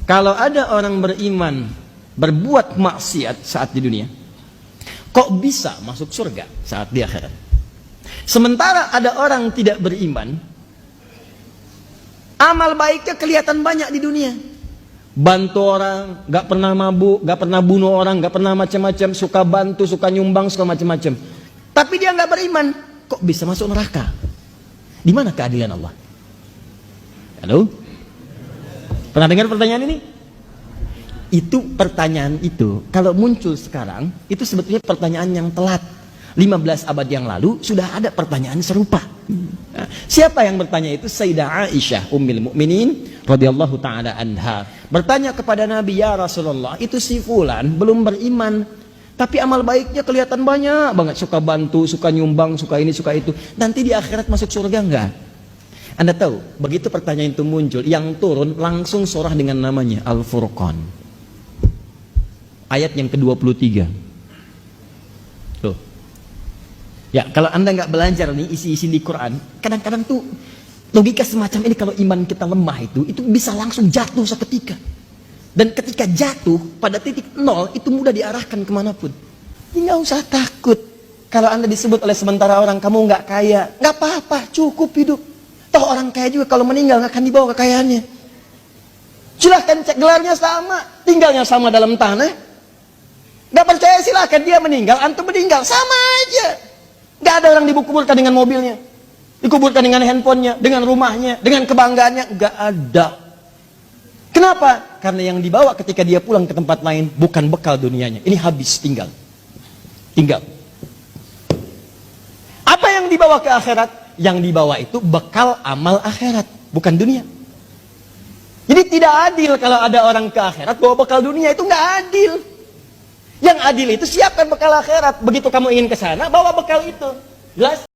Kalau ada orang beriman berbuat maksiat saat di dunia, kok bisa masuk surga saat di akhirat? Sementara ada orang tidak beriman, amal baiknya kelihatan banyak di dunia. Bantu orang, gak pernah mabuk, gak pernah bunuh orang, gak pernah macam-macam, suka bantu, suka nyumbang, suka macam-macam. Tapi dia gak beriman, kok bisa masuk neraka? Di mana keadilan Allah? Halo? Pernah dengar pertanyaan ini? Itu pertanyaan itu, kalau muncul sekarang, itu sebetulnya pertanyaan yang telat. 15 abad yang lalu sudah ada pertanyaan serupa. Nah, siapa yang bertanya itu? Sayyidah Aisyah Ummul Mukminin radhiyallahu taala anha bertanya kepada Nabi, ya Rasulullah, itu si fulan belum beriman, tapi amal baiknya kelihatan banyak banget, suka bantu, suka nyumbang, suka ini, suka itu. Nanti di akhirat masuk surga enggak? Anda tahu, begitu pertanyaan itu muncul, yang turun langsung surah dengan namanya Al-Furqan. Ayat yang ke-23. Tuh. Ya, kalau Anda nggak belajar nih isi-isi di Quran, kadang-kadang tuh logika semacam ini kalau iman kita lemah itu bisa langsung jatuh seketika. Dan ketika jatuh pada titik nol itu mudah diarahkan kemanapun. Nggak usah takut. Kalau Anda disebut oleh sementara orang kamu nggak kaya, nggak apa-apa, cukup hidup. Toh orang kaya juga kalau meninggal nggak akan dibawa kekayaannya. Silahkan cek gelarnya sama, tinggalnya sama dalam tanah. Nggak percaya silahkan, dia meninggal, antum meninggal, sama aja. Nggak ada orang dikuburkan dengan mobilnya, dikuburkan dengan handphonenya, dengan rumahnya, dengan kebanggaannya, nggak ada. Kenapa? Karena yang dibawa ketika dia pulang ke tempat lain bukan bekal dunianya, ini habis, tinggal. Apa yang dibawa ke akhirat? Yang dibawa itu bekal amal akhirat, bukan dunia. Jadi tidak adil kalau ada orang ke akhirat bawa bekal dunia, itu nggak adil. Yang adil itu siapkan bekal akhirat. Begitu kamu ingin ke sana, bawa bekal itu. Jelas?